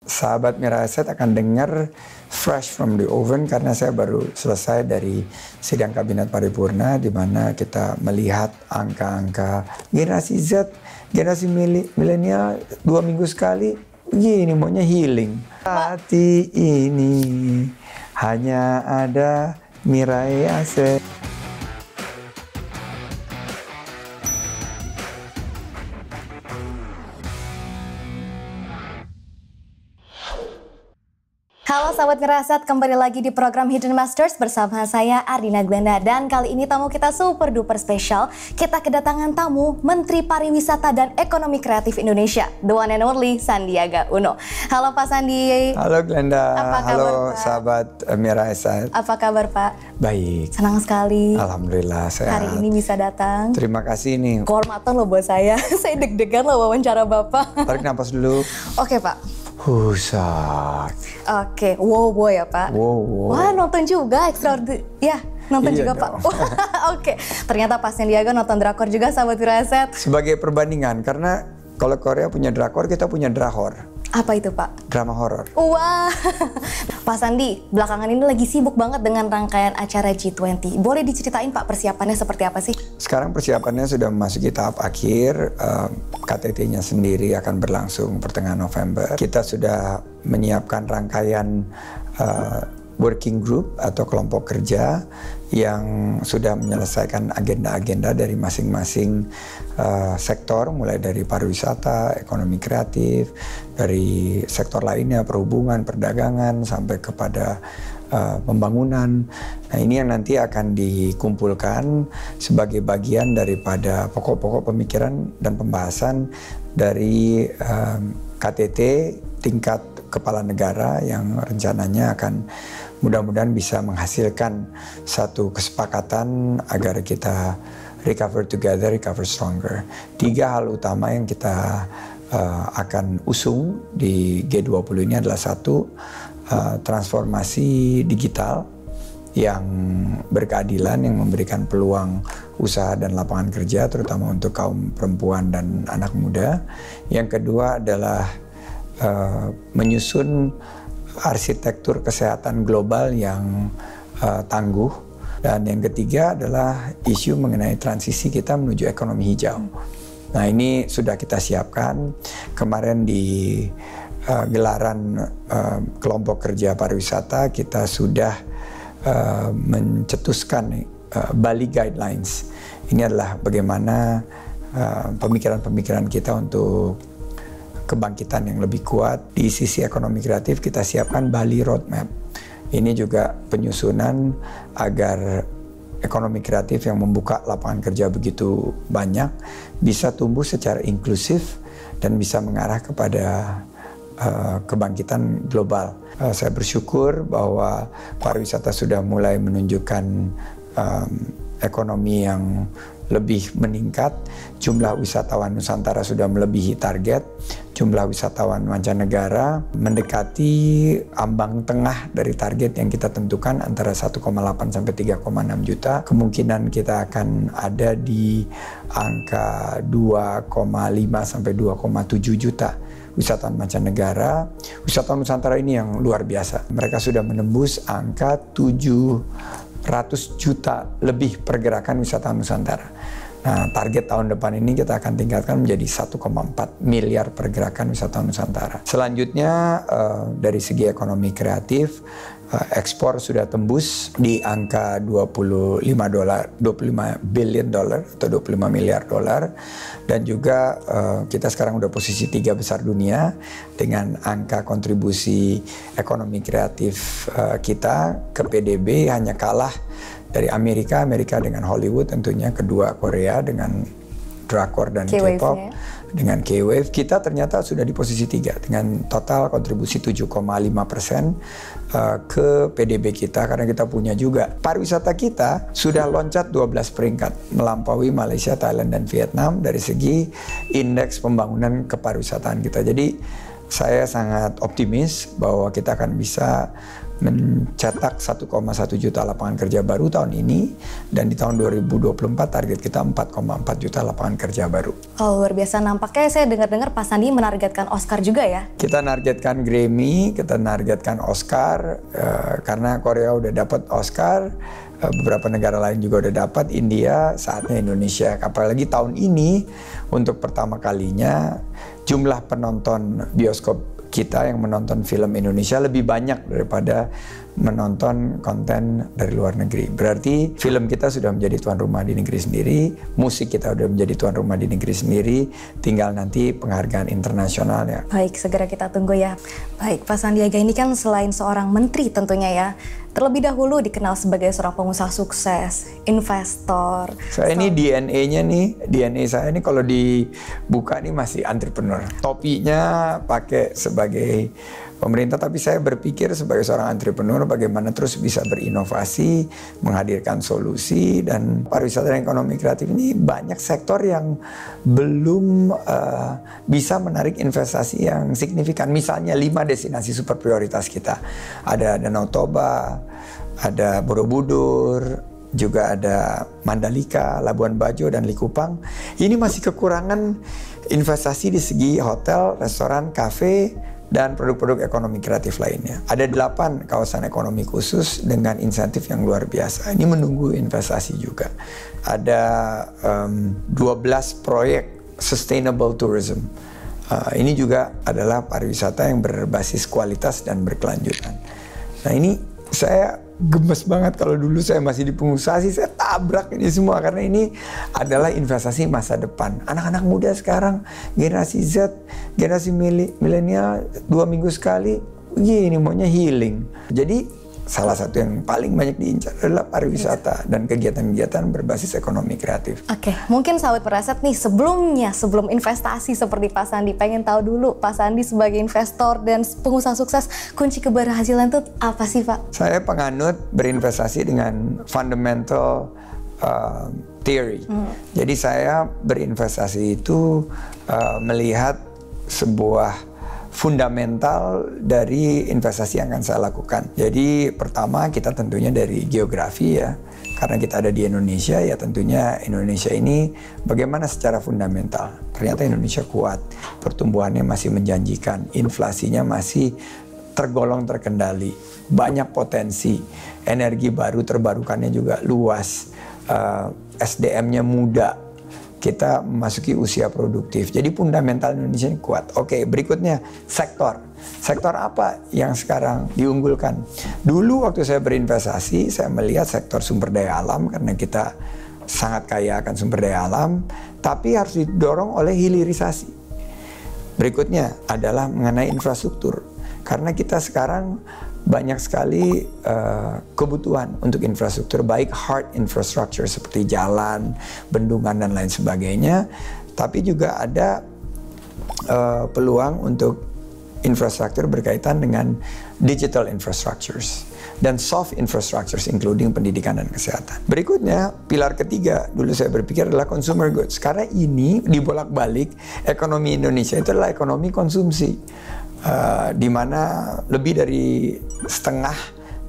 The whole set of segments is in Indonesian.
sahabat Miraset akan dengar fresh from the oven karena saya baru selesai dari sidang kabinet paripurna di mana kita melihat angka-angka generasi Z, generasi milenial 2 minggu sekali begini maunya healing. Hati ini hanya ada Miraset. Halo sahabat Miraset, kembali lagi di program Hidden Masters bersama saya Ardina Glenda. Dan kali ini tamu kita super duper spesial. Kita kedatangan tamu Menteri Pariwisata dan Ekonomi Kreatif Indonesia, the one and only Sandiaga Uno. Halo Pak Sandi. Halo Glenda. Apa kabar, halo Pak? sahabat Miraset. Apa kabar Pak? Baik. Senang sekali. Alhamdulillah sehat. Hari ini bisa datang. Terima kasih nih. Kehormatan loh buat saya. Saya deg-degan loh wawancara Bapak. Tarik napas dulu. Oke Pak. Husat. Oke, wow ya Pak. Wow. Wah nonton juga ya nonton Iya juga dong. Pak. Oke, ternyata Pak Sandiaga nonton drakor juga sahabat Miraset. Sebagai perbandingan, karena kalau Korea punya drakor, kita punya drahor. Apa itu Pak? Drama horor. Wah, Pak Sandi, belakangan ini lagi sibuk banget dengan rangkaian acara G20. Boleh diceritain Pak persiapannya seperti apa sih? Sekarang persiapannya sudah memasuki tahap akhir. KTT-nya sendiri akan berlangsung pertengahan November. Kita sudah menyiapkan rangkaian working group atau kelompok kerja yang sudah menyelesaikan agenda-agenda dari masing-masing sektor, mulai dari pariwisata, ekonomi kreatif, dari sektor lainnya, perhubungan, perdagangan, sampai kepada pembangunan. Nah ini yang nanti akan dikumpulkan sebagai bagian daripada pokok-pokok pemikiran dan pembahasan dari KTT tingkat kepala negara yang rencananya akan mudah-mudahan bisa menghasilkan satu kesepakatan agar kita recover together, recover stronger. 3 hal utama yang kita akan usung di G20 ini adalah satu, transformasi digital yang berkeadilan, yang memberikan peluang usaha dan lapangan kerja terutama untuk kaum perempuan dan anak muda. Yang kedua adalah menyusun arsitektur kesehatan global yang tangguh. Dan yang ketiga adalah isu mengenai transisi kita menuju ekonomi hijau. Nah ini sudah kita siapkan. Kemarin di gelaran kelompok kerja pariwisata kita sudah mencetuskan Bali Guidelines. Ini adalah bagaimana pemikiran-pemikiran kita untuk kebangkitan yang lebih kuat. Di sisi ekonomi kreatif kita siapkan Bali Roadmap. Ini juga penyusunan agar ekonomi kreatif yang membuka lapangan kerja begitu banyak bisa tumbuh secara inklusif dan bisa mengarah kepada kebangkitan global. Saya bersyukur bahwa pariwisata sudah mulai menunjukkan ekonomi yang lebih meningkat, jumlah wisatawan Nusantara sudah melebihi target, jumlah wisatawan mancanegara mendekati ambang tengah dari target yang kita tentukan antara 1,8 sampai 3,6 juta. Kemungkinan kita akan ada di angka 2,5 sampai 2,7 juta wisatawan mancanegara. Wisatawan Nusantara ini yang luar biasa. Mereka sudah menembus angka 700 juta lebih pergerakan wisatawan Nusantara. Nah, target tahun depan ini kita akan tingkatkan menjadi 1,4 miliar pergerakan wisatawan Nusantara. Selanjutnya dari segi ekonomi kreatif, ekspor sudah tembus di angka 25 billion dollar atau 25 miliar dolar. Dan juga kita sekarang udah posisi 3 besar dunia dengan angka kontribusi ekonomi kreatif kita ke PDB hanya kalah dari Amerika dengan Hollywood tentunya, kedua Korea dengan drakor dan K-pop, dengan K-Wave. Kita ternyata sudah di posisi 3 dengan total kontribusi 7,5% ke PDB kita, karena kita punya juga pariwisata kita sudah loncat 12 peringkat melampaui Malaysia, Thailand dan Vietnam dari segi indeks pembangunan kepariwisataan kita. Jadi saya sangat optimis bahwa kita akan bisa mencetak 1,1 juta lapangan kerja baru tahun ini, dan di tahun 2024 target kita 4,4 juta lapangan kerja baru. Oh, luar biasa. Nampaknya saya dengar-dengar Pak Sandi menargetkan Oscar juga ya? Kita nargetkan Grammy, kita nargetkan Oscar, karena Korea udah dapat Oscar, beberapa negara lain juga udah dapat, India, saatnya Indonesia. Apalagi tahun ini untuk pertama kalinya jumlah penonton bioskop kita yang menonton film Indonesia lebih banyak daripada menonton konten dari luar negeri. Berarti film kita sudah menjadi tuan rumah di negeri sendiri, musik kita sudah menjadi tuan rumah di negeri sendiri, tinggal nanti penghargaan internasionalnya. Baik, segera kita tunggu ya. Baik, Pak Sandiaga ini kan selain seorang menteri tentunya ya, terlebih dahulu dikenal sebagai seorang pengusaha sukses, investor. Saya ini DNA saya ini kalau dibuka nih masih entrepreneur. Topinya pakai sebagai pemerintah, tapi saya berpikir sebagai seorang entrepreneur bagaimana terus bisa berinovasi, menghadirkan solusi, dan pariwisata dan ekonomi kreatif ini banyak sektor yang belum bisa menarik investasi yang signifikan. Misalnya 5 destinasi super prioritas kita. Ada Danau Toba, ada Borobudur, juga ada Mandalika, Labuan Bajo, dan Likupang. Ini masih kekurangan investasi di segi hotel, restoran, kafe, dan produk-produk ekonomi kreatif lainnya. Ada 8 kawasan ekonomi khusus dengan insentif yang luar biasa. Ini menunggu investasi juga. Ada 12 proyek sustainable tourism. Ini juga adalah pariwisata yang berbasis kualitas dan berkelanjutan. Nah, ini saya gemes banget. Kalau dulu saya masih di pengusaha sih, saya tabrak ini semua, karena ini adalah investasi masa depan. Anak-anak muda sekarang, generasi Z, generasi milenial, 2 minggu sekali gini maunya healing. Jadi salah satu yang paling banyak diincar adalah pariwisata dan kegiatan-kegiatan berbasis ekonomi kreatif. Oke, mungkin sahabat Peraset nih, sebelum investasi seperti Pak Sandi, pengen tahu dulu Pak Sandi sebagai investor dan pengusaha sukses, kunci keberhasilan itu apa sih Pak? Saya penganut berinvestasi dengan fundamental theory. Jadi saya berinvestasi itu melihat sebuah fundamental dari investasi yang akan saya lakukan. Jadi pertama kita tentunya dari geografi ya. Karena kita ada di Indonesia, ya tentunya Indonesia ini bagaimana secara fundamental. Ternyata Indonesia kuat, pertumbuhannya masih menjanjikan, inflasinya masih tergolong terkendali, banyak potensi, energi baru terbarukannya juga luas, SDM-nya muda. Kita memasuki usia produktif. Jadi fundamental Indonesia ini kuat. Oke, berikutnya sektor. Sektor apa yang sekarang diunggulkan? Dulu waktu saya berinvestasi, saya melihat sektor sumber daya alam karena kita sangat kaya akan sumber daya alam, tapi harus didorong oleh hilirisasi. Berikutnya adalah mengenai infrastruktur. Karena kita sekarang banyak sekali kebutuhan untuk infrastruktur, baik hard infrastructure seperti jalan, bendungan, dan lain sebagainya. Tapi juga ada peluang untuk infrastruktur berkaitan dengan digital infrastructures dan soft infrastructures including pendidikan dan kesehatan. Berikutnya, pilar ketiga dulu saya berpikir adalah consumer goods. Karena ini dibolak-balik, ekonomi Indonesia itu adalah ekonomi konsumsi. Di mana lebih dari setengah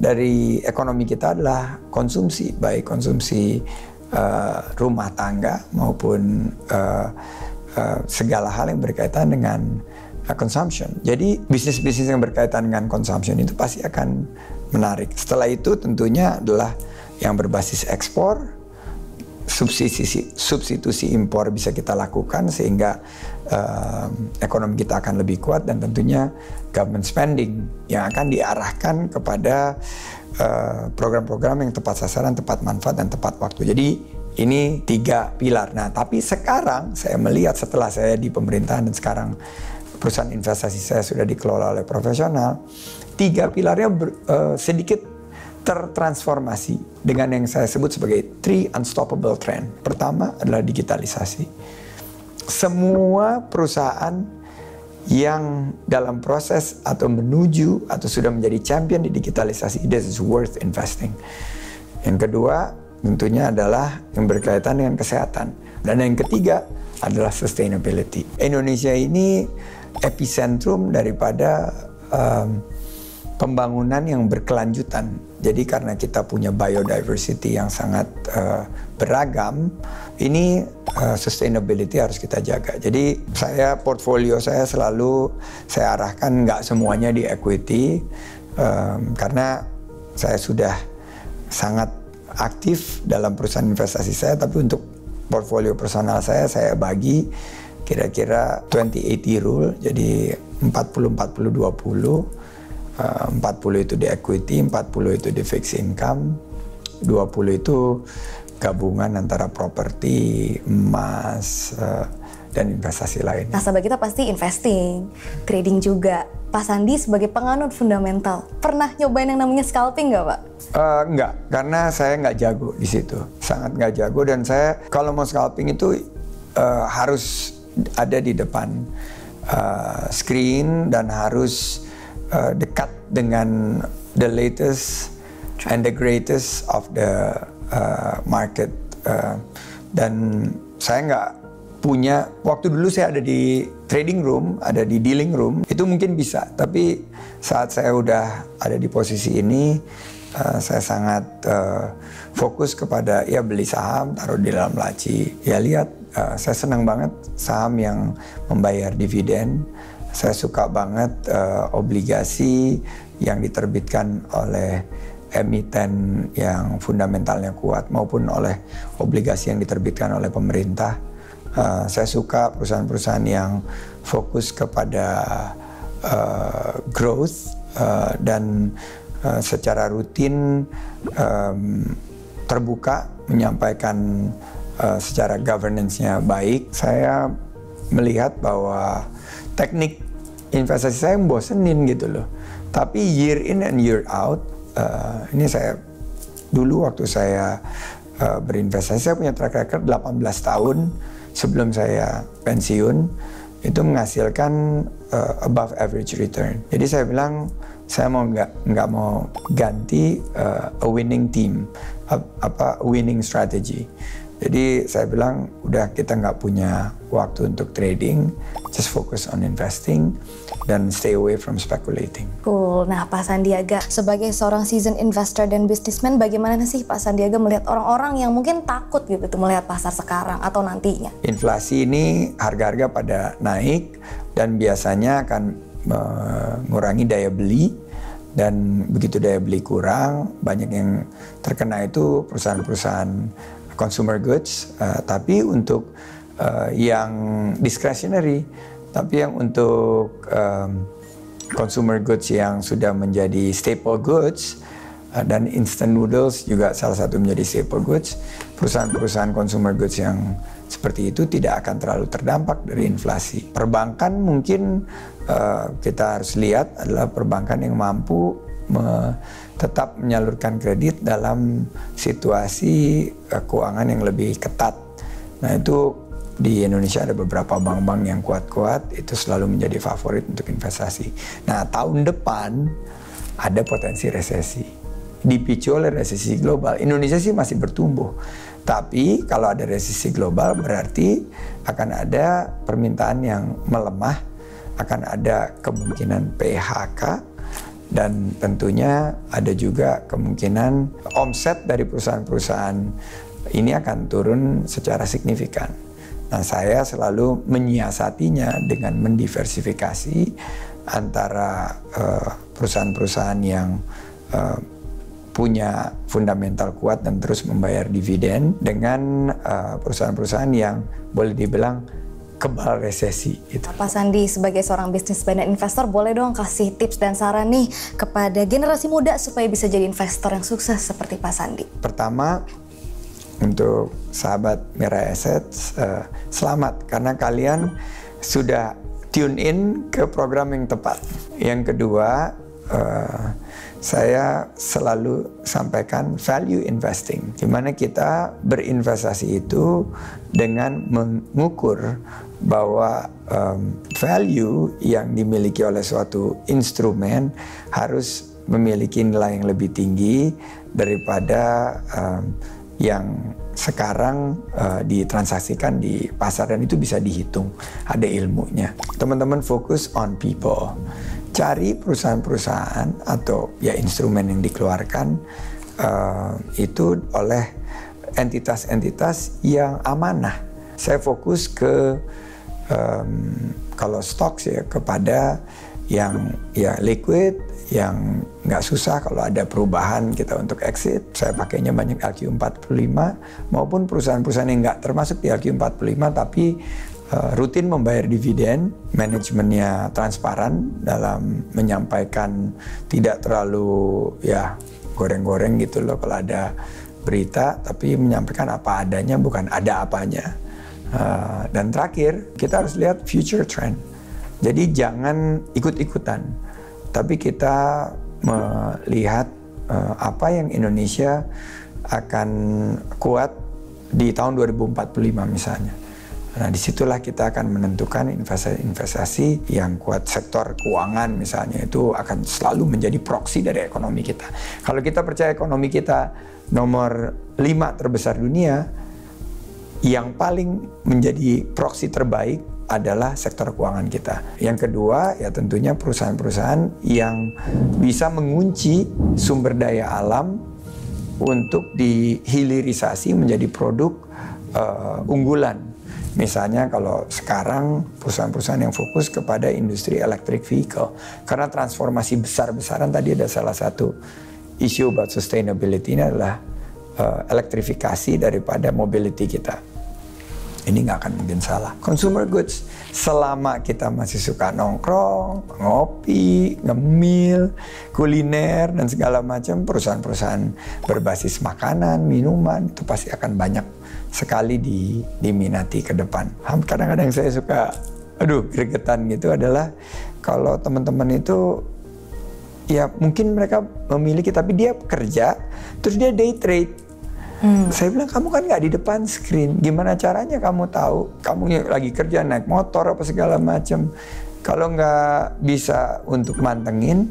dari ekonomi kita adalah konsumsi, baik konsumsi rumah tangga maupun segala hal yang berkaitan dengan consumption. Jadi bisnis-bisnis yang berkaitan dengan consumption itu pasti akan menarik. Setelah itu tentunya adalah yang berbasis ekspor, substitusi impor bisa kita lakukan sehingga ekonomi kita akan lebih kuat, dan tentunya government spending yang akan diarahkan kepada program-program yang tepat sasaran, tepat manfaat, dan tepat waktu. Jadi ini 3 pilar. Nah, tapi sekarang saya melihat setelah saya di pemerintahan dan sekarang perusahaan investasi saya sudah dikelola oleh profesional, 3 pilarnya sedikit tertransformasi dengan yang saya sebut sebagai 3 unstoppable trend. Pertama adalah digitalisasi. Semua perusahaan yang dalam proses atau menuju atau sudah menjadi champion di digitalisasi, this is worth investing. Yang kedua tentunya adalah yang berkaitan dengan kesehatan. Dan yang ketiga adalah sustainability. Indonesia ini epicentrum daripada pembangunan yang berkelanjutan. Jadi karena kita punya biodiversity yang sangat beragam, ini sustainability harus kita jaga. Jadi portfolio saya selalu saya arahkan nggak semuanya di equity, karena saya sudah sangat aktif dalam perusahaan investasi saya, tapi untuk portfolio personal saya bagi kira-kira 20-80 rule, jadi 40-40-20. 40 itu di equity, 40 itu di fixed income, 20 itu gabungan antara properti, emas, dan investasi lain. Nasabah kita pasti investing, trading juga. Pak Sandi sebagai penganut fundamental, pernah nyobain yang namanya scalping nggak Pak? Enggak, karena saya nggak jago di situ, sangat nggak jago, dan saya kalau mau scalping itu harus ada di depan screen dan harus dekat dengan the latest and the greatest of the market, dan saya nggak punya. Waktu dulu saya ada di trading room, ada di dealing room, itu mungkin bisa, tapi saat saya udah ada di posisi ini, saya sangat fokus kepada ya beli saham, taruh di dalam laci, ya lihat. Saya senang banget saham yang membayar dividen. Saya suka banget obligasi yang diterbitkan oleh emiten yang fundamentalnya kuat maupun oleh obligasi yang diterbitkan oleh pemerintah. Saya suka perusahaan-perusahaan yang fokus kepada growth dan secara rutin terbuka menyampaikan secara governance-nya baik. Saya melihat bahwa teknik investasi saya membosenin gitu loh. Tapi year in and year out, ini saya dulu waktu saya berinvestasi, saya punya track record 18 tahun sebelum saya pensiun, itu menghasilkan above average return. Jadi saya bilang, saya mau nggak mau ganti a winning team, a winning strategy. Jadi saya bilang, udah kita nggak punya waktu untuk trading, just focus on investing dan stay away from speculating. Cool. Nah, Pak Sandiaga sebagai seorang seasoned investor dan businessman, bagaimana sih Pak Sandiaga melihat orang-orang yang mungkin takut gitu tuh melihat pasar sekarang atau nantinya? Inflasi ini harga-harga pada naik dan biasanya akan mengurangi daya beli, dan begitu daya beli kurang, banyak yang terkena itu perusahaan-perusahaan consumer goods, tapi untuk yang discretionary, tapi yang untuk consumer goods yang sudah menjadi staple goods, dan instant noodles juga salah satu menjadi staple goods, perusahaan-perusahaan consumer goods yang seperti itu tidak akan terlalu terdampak dari inflasi. Perbankan mungkin kita harus lihat adalah perbankan yang mampu tetap menyalurkan kredit dalam situasi keuangan yang lebih ketat. Nah, itu di Indonesia ada beberapa bank-bank yang kuat-kuat, itu selalu menjadi favorit untuk investasi. Nah, tahun depan ada potensi resesi, dipicu oleh resesi global. Indonesia sih masih bertumbuh, tapi kalau ada resesi global berarti akan ada permintaan yang melemah, akan ada kemungkinan PHK, dan tentunya ada juga kemungkinan omset dari perusahaan-perusahaan ini akan turun secara signifikan. Nah, saya selalu menyiasatinya dengan mendiversifikasi antara perusahaan-perusahaan yang punya fundamental kuat dan terus membayar dividen dengan perusahaan-perusahaan yang boleh dibilang kebal resesi. Gitu. Pak Sandi sebagai seorang bisnismen dan investor, boleh dong kasih tips dan saran nih kepada generasi muda supaya bisa jadi investor yang sukses seperti Pak Sandi? Pertama, untuk sahabat Mirae Assets, selamat karena kalian sudah tune in ke program yang tepat. Yang kedua, saya selalu sampaikan value investing, di mana kita berinvestasi itu dengan mengukur bahwa value yang dimiliki oleh suatu instrumen harus memiliki nilai yang lebih tinggi daripada yang sekarang ditransaksikan di pasar, dan itu bisa dihitung, ada ilmunya. Teman-teman fokus on people. cari perusahaan-perusahaan atau ya instrumen yang dikeluarkan itu oleh entitas-entitas yang amanah. Saya fokus ke kalau stocks ya kepada yang ya liquid, yang nggak susah kalau ada perubahan kita untuk exit. Saya pakainya banyak LQ45 maupun perusahaan-perusahaan yang nggak termasuk di LQ45 tapi rutin membayar dividen, manajemennya transparan dalam menyampaikan, tidak terlalu ya goreng-goreng gitu loh kalau ada berita, tapi menyampaikan apa adanya, bukan ada apanya. Dan terakhir, kita harus lihat future trend. Jadi jangan ikut-ikutan, tapi kita melihat apa yang Indonesia akan kuat di tahun 2045 misalnya. Nah, disitulah kita akan menentukan investasi yang kuat. Sektor keuangan misalnya itu akan selalu menjadi proksi dari ekonomi kita. Kalau kita percaya ekonomi kita nomor 5 terbesar dunia, yang paling menjadi proksi terbaik adalah sektor keuangan kita. Yang kedua ya tentunya perusahaan-perusahaan yang bisa mengunci sumber daya alam untuk dihilirisasi menjadi produk unggulan. Misalnya kalau sekarang perusahaan-perusahaan yang fokus kepada industri electric vehicle. Karena transformasi besar-besaran tadi ada salah satu isu about sustainability ini adalah elektrifikasi daripada mobility kita. Ini nggak akan mungkin salah. Consumer goods, selama kita masih suka nongkrong, ngopi, ngemil, kuliner, dan segala macam, perusahaan-perusahaan berbasis makanan, minuman, itu pasti akan banyak sekali diminati ke depan. Kadang-kadang saya suka, gregetan gitu adalah kalau teman-teman itu, ya mungkin mereka memiliki, tapi dia kerja, terus dia day trade. Saya bilang, kamu kan nggak di depan screen, gimana caranya kamu tahu kamu lagi kerja naik motor apa segala macam. Kalau nggak bisa untuk mantengin,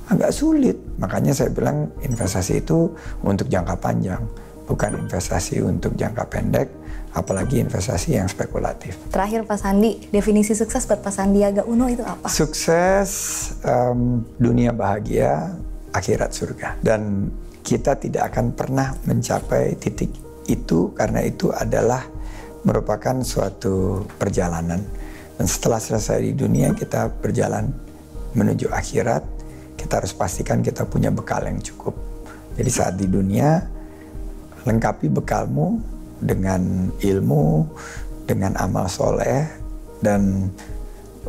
agak sulit. Makanya saya bilang investasi itu untuk jangka panjang, bukan investasi untuk jangka pendek, apalagi investasi yang spekulatif. Terakhir Pak Sandi, definisi sukses buat Pak Sandiaga Uno itu apa? Sukses, dunia bahagia, akhirat surga. Dan kita tidak akan pernah mencapai titik itu karena itu adalah merupakan suatu perjalanan. Dan setelah selesai di dunia kita berjalan menuju akhirat, kita harus pastikan kita punya bekal yang cukup. Jadi saat di dunia, lengkapi bekalmu dengan ilmu, dengan amal soleh, dan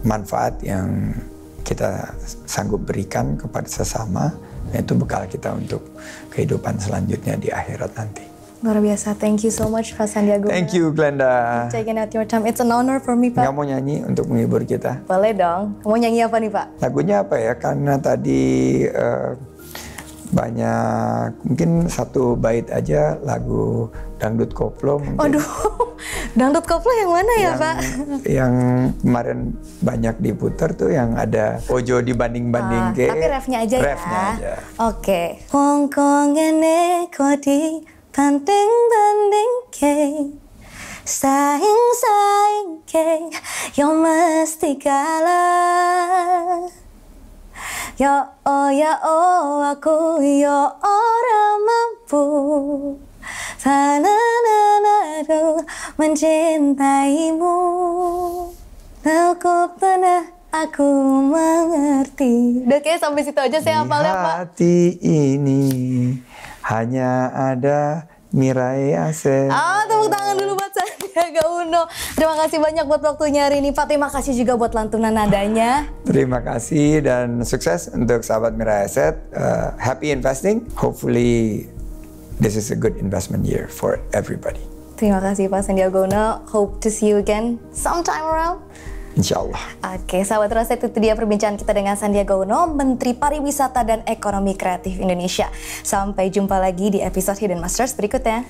manfaat yang kita sanggup berikan kepada sesama. Itu bekal kita untuk kehidupan selanjutnya di akhirat nanti. Luar biasa, thank you so much Pak Sandiaga. Thank you Glenda. Taking out your time, it's an honor for me Pak. Nggak mau nyanyi untuk menghibur kita? Boleh dong, mau nyanyi apa nih Pak? Lagunya apa ya, karena tadi banyak, mungkin satu bait aja lagu Dangdut Koplo mungkin. Aduh, Dangdut Koplo yang mana ya Pak? Yang kemarin banyak diputar tuh yang ada Ojo dibanding-banding ke. Tapi refnya aja refnya ya. Aja. Oke. Hongkongene kodi banding-banding ke. Saing-saing ke. Yo mesti kalah. Ya oh aku yo orang mampu tanah mencintaimu. Cukup pernah aku mengerti. Udah kayak sampai situ aja saya hafalnya Pak. Hati ini hanya ada Mirai Asep. Tepuk tangan dulu buat Sandiaga Uno. Terima kasih banyak buat waktunya hari ini Pak. Terima kasih juga buat lantunan nadanya. Terima kasih dan sukses untuk sahabat Mirai Asset. Happy investing. Hopefully this is a good investment year for everybody. Terima kasih Pak Sandiaga Uno. Hope to see you again sometime around. Insya Allah. Oke, sahabat Roset, itu dia perbincangan kita dengan Sandiaga Uno, Menteri Pariwisata dan Ekonomi Kreatif Indonesia. Sampai jumpa lagi di episode Hidden Masters berikutnya.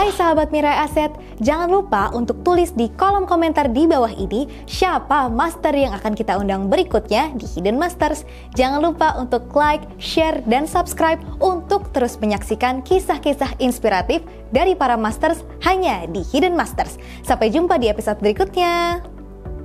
Hai sahabat Mirai Aset, jangan lupa untuk tulis di kolom komentar di bawah ini siapa master yang akan kita undang berikutnya di Hidden Masters. Jangan lupa untuk like, share, dan subscribe untuk terus menyaksikan kisah-kisah inspiratif dari para masters hanya di Hidden Masters. Sampai jumpa di episode berikutnya.